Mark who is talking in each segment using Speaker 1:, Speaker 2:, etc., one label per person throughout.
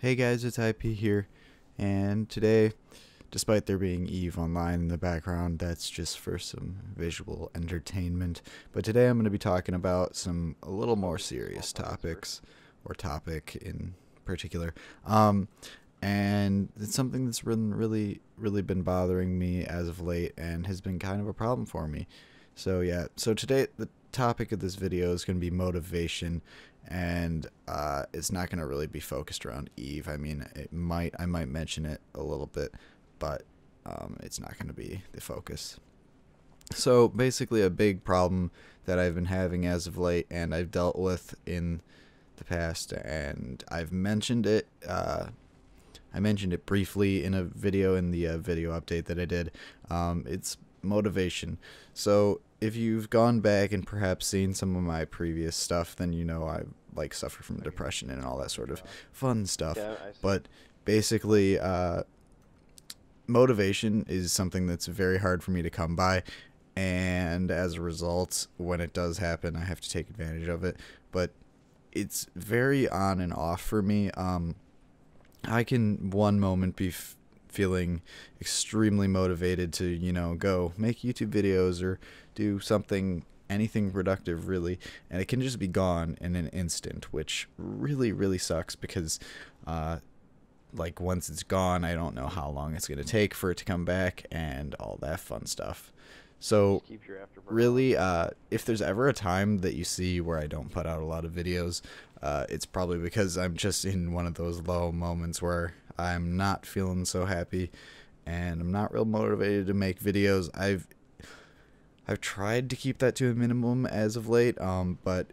Speaker 1: Hey guys, it's IP here, and today, despite there being Eve online in the background, that's just for some visual entertainment. But today I'm going to be talking about some a little more serious topics, or topic in particular. And it's something that's been really been bothering me as of late and has been kind of a problem for me. So today the topic of this video is going to be motivation, and it's not going to really be focused around Eve. I mean, I might mention it a little bit, but it's not going to be the focus. So basically, a big problem that I've been having as of late, and I've dealt with in the past, and I've mentioned it. I mentioned it briefly in a video in the video update that I did. It's motivation. So if you've gone back and perhaps seen some of my previous stuff, then you know I suffer from depression and all that sort of fun stuff. But basically, motivation is something that's very hard for me to come by, and as a result, when it does happen, I have to take advantage of it. But it's very on and off for me. I can one moment be feeling extremely motivated to, go make YouTube videos or do something, anything productive really, and it can just be gone in an instant, which really sucks because once it's gone, I don't know how long it's going to take for it to come back and all that fun stuff. So really, if there's ever a time that you see where I don't put out a lot of videos, it's probably because I'm just in one of those low moments where I'm not feeling so happy and I'm not real motivated to make videos. I've tried to keep that to a minimum as of late, but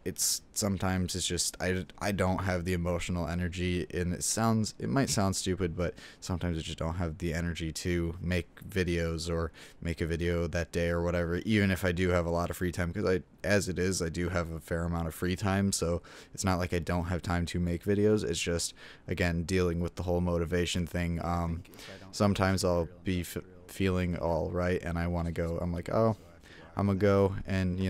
Speaker 1: sometimes it's just I don't have the emotional energy, and it might sound stupid, but sometimes I just don't have the energy to make videos or make a video that day or whatever, even if I do have a lot of free time, because as it is, I do have a fair amount of free time, so it's not like I don't have time to make videos. It's just, again, dealing with the whole motivation thing. Sometimes I'll be feeling all right and I want to go, I'm like, oh, I'm gonna go and,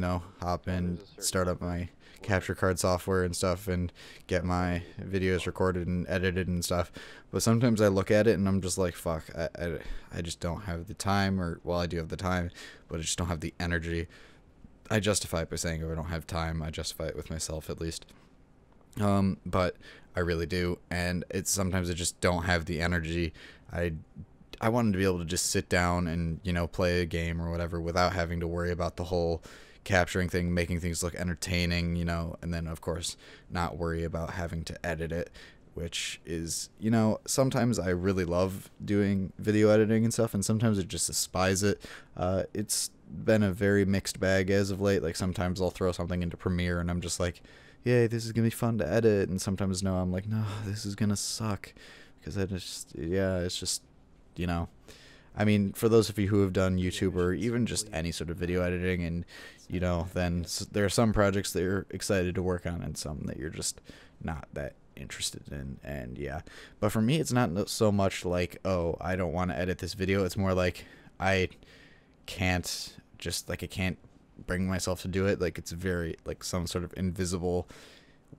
Speaker 1: hop in, start up my capture card software and stuff and get my videos recorded and edited and stuff. But sometimes I look at it and I'm just like, fuck, I just don't have the time, or, well, I do have the time, but I just don't have the energy. I justify it by saying if I don't have time, I justify it with myself at least. But I really do, and sometimes I just don't have the energy. I wanted to be able to just sit down and, play a game or whatever without having to worry about the whole capturing thing, making things look entertaining, and then, of course, not worry about having to edit it, which is, sometimes I really love doing video editing and stuff, and sometimes I just despise it. It's been a very mixed bag as of late. Like, sometimes I'll throw something into Premiere and I'm just like, yay, this is going to be fun to edit, and sometimes no, I'm like, no, this is going to suck, because it's just, I mean, for those of you who have done YouTube or even just any sort of video editing, and, then there are some projects that you're excited to work on and some that you're just not that interested in, and yeah. But for me, it's not so much like, oh, I don't want to edit this video. It's more like I can't bring myself to do it. Like, it's very, like, some sort of invisible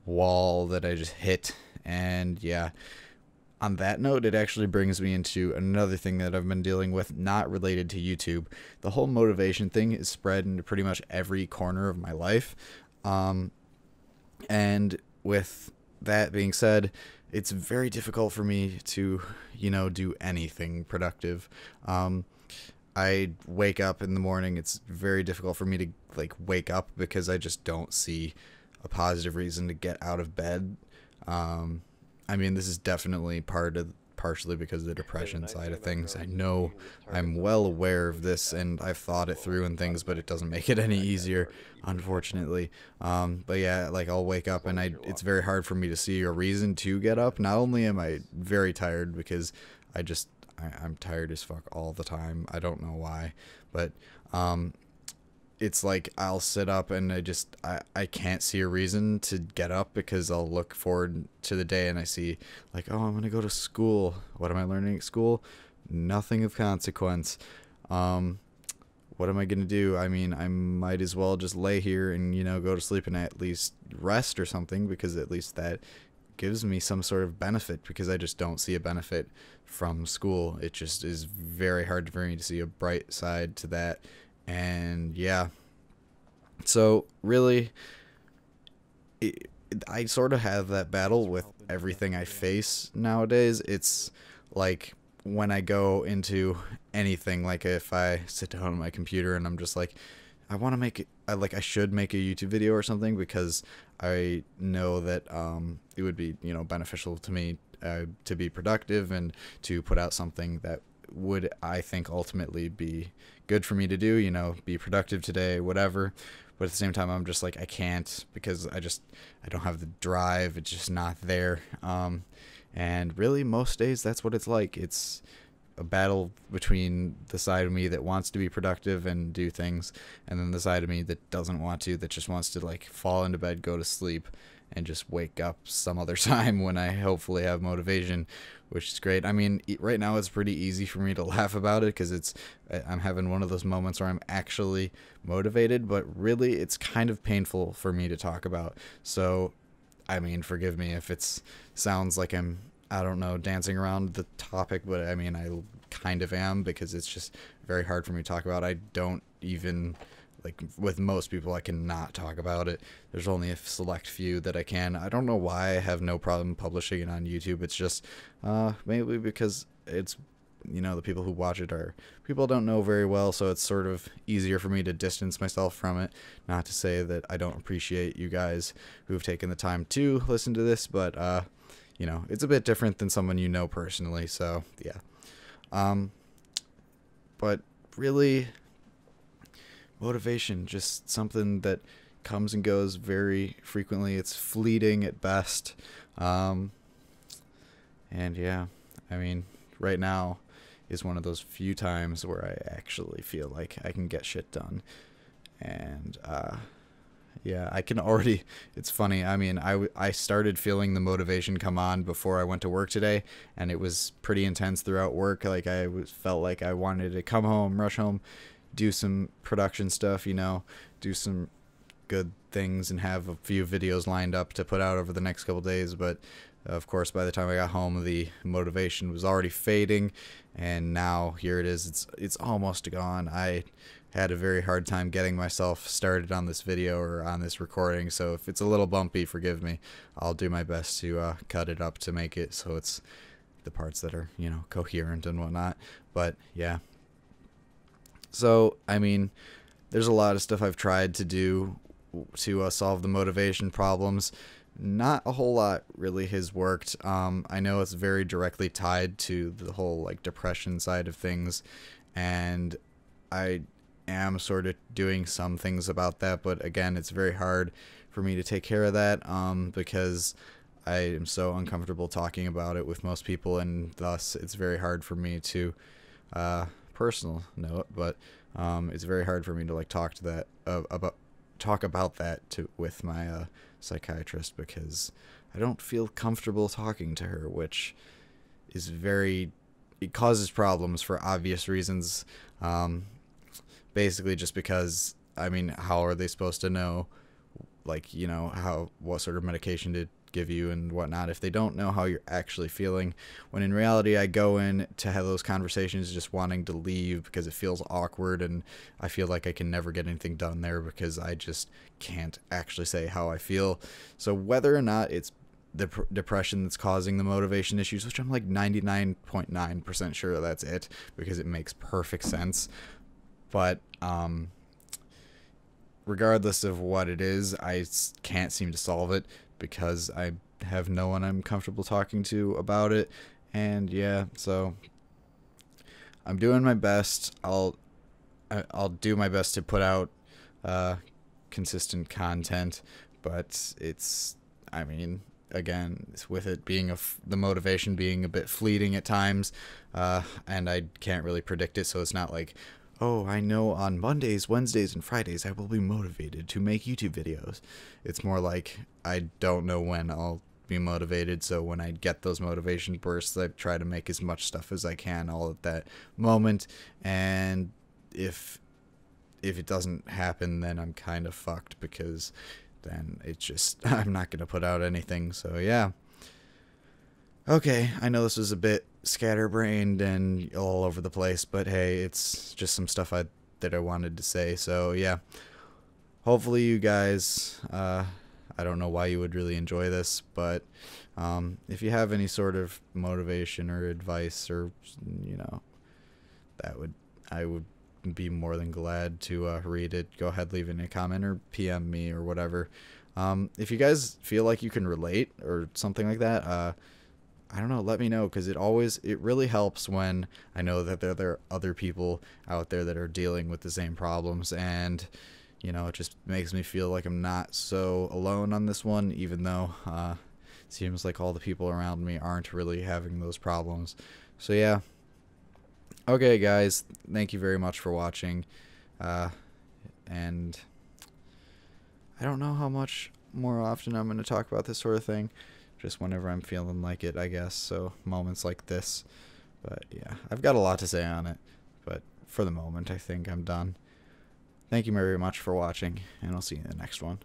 Speaker 1: wall that I just hit, and yeah. On that note, it actually brings me into another thing that I've been dealing with, not related to YouTube. The whole motivation thing is spread into pretty much every corner of my life. And with that being said, it's very difficult for me to, do anything productive. I wake up in the morning. It's very difficult for me to, wake up because I just don't see a positive reason to get out of bed. I mean, this is definitely partially because of the depression side of things. I know, I'm well aware of this, and I've thought it through and things, but it doesn't make it any easier, unfortunately. But yeah, I'll wake up and it's very hard for me to see a reason to get up. Not only am I very tired because I'm tired as fuck all the time. I don't know why, but it's like I'll sit up and I can't see a reason to get up because I'll look forward to the day and I see, like, oh, I'm going to go to school. What am I learning at school? Nothing of consequence. What am I going to do? I mean, I might as well just lay here and, go to sleep and at least rest or something, because at least that gives me some sort of benefit, because I just don't see a benefit from school. It just is very hard for me to see a bright side to that. And yeah, so really, I sort of have that battle with everything I face nowadays. It's like when I go into anything, like if I sit down on my computer and I'm just like, I want to make it, I should make a YouTube video or something, because I know that it would be, beneficial to me to be productive and to put out something that would, I think, ultimately be good for me to do, be productive today, whatever. But at the same time, I'm just like, I can't, because I don't have the drive. It's just not there. And really, most days, that's what it's like. It's a battle between the side of me that wants to be productive and do things, and then the side of me that doesn't want to, that just wants to like fall into bed, go to sleep, and just wake up some other time when I hopefully have motivation, which is great. I mean, right now it's pretty easy for me to laugh about it, because I'm having one of those moments where I'm actually motivated, but really it's kind of painful for me to talk about. So, I mean, forgive me if it sounds like I don't know, dancing around the topic, but I mean, I kind of am, because it's just very hard for me to talk about. I don't even, like, with most people, I cannot talk about it. There's only a select few that I can. I don't know why I have no problem publishing it on YouTube. It's just maybe because it's, the people who watch it are people I don't know very well, so it's sort of easier for me to distance myself from it. Not to say that I don't appreciate you guys who've taken the time to listen to this, but it's a bit different than someone personally, so yeah. But really, motivation, just something that comes and goes very frequently. It's fleeting at best. And yeah, I mean, right now is one of those few times where I actually feel like I can get shit done. And, yeah, I can already, it's funny, I mean, I started feeling the motivation come on before I went to work today, and it was pretty intense throughout work. Like, felt like I wanted to come home, rush home, do some production stuff, do some good things, and have a few videos lined up to put out over the next couple days. But of course, by the time I got home, the motivation was already fading, and now here it is. It's almost gone. I had a very hard time getting myself started on this video or on this recording, so if it's a little bumpy, forgive me. I'll do my best to cut it up to make it so it's the parts that are, coherent and whatnot. But yeah. So, I mean, there's a lot of stuff I've tried to do to solve the motivation problems. Not a whole lot really has worked. I know it's very directly tied to the whole like depression side of things, and I am sort of doing some things about that, but again, it's very hard for me to take care of that because I am so uncomfortable talking about it with most people, and thus it's very hard for me to personal note, but it's very hard for me to like talk about that with my psychiatrist, because I don't feel comfortable talking to her, which is it causes problems for obvious reasons. Basically just because, I mean, how are they supposed to know, like, what sort of medication to give you and whatnot if they don't know how you're actually feeling, when in reality I go in to have those conversations just wanting to leave because it feels awkward, and I feel like I can never get anything done there because I just can't actually say how I feel. So whether or not it's the depression that's causing the motivation issues, which I'm like 99.9% sure that's it, because it makes perfect sense, but regardless of what it is, I can't seem to solve it because I have no one I'm comfortable talking to about it. And yeah, so I'm doing my best. I'll do my best to put out consistent content, but I mean, again, it's with it being the motivation being a bit fleeting at times, and I can't really predict it, so it's not like, oh, I know on Mondays, Wednesdays, and Fridays I will be motivated to make YouTube videos. It's more like I don't know when I'll be motivated, so when I get those motivation bursts, I try to make as much stuff as I can all at that moment, and if it doesn't happen, then I'm kind of fucked, because then it's just, I'm not going to put out anything. So yeah, Okay, I know this was a bit scatterbrained and all over the place, but hey, it's just some stuff that I wanted to say. So yeah, hopefully you guys, I don't know why you would really enjoy this, but if you have any sort of motivation or advice, or you know, I would be more than glad to read it. Go ahead, leave it in a comment or PM me or whatever. If you guys feel like you can relate or something like that, I don't know, let me know, because it really helps when I know that there are other people out there that are dealing with the same problems, and you know, it just makes me feel like I'm not so alone on this one, even though it seems like all the people around me aren't really having those problems. So yeah. Okay, guys, thank you very much for watching, and I don't know how much more often I'm going to talk about this sort of thing, just whenever I'm feeling like it, I guess, so moments like this. But yeah, I've got a lot to say on it, but for the moment I think I'm done. Thank you very much for watching, and I'll see you in the next one.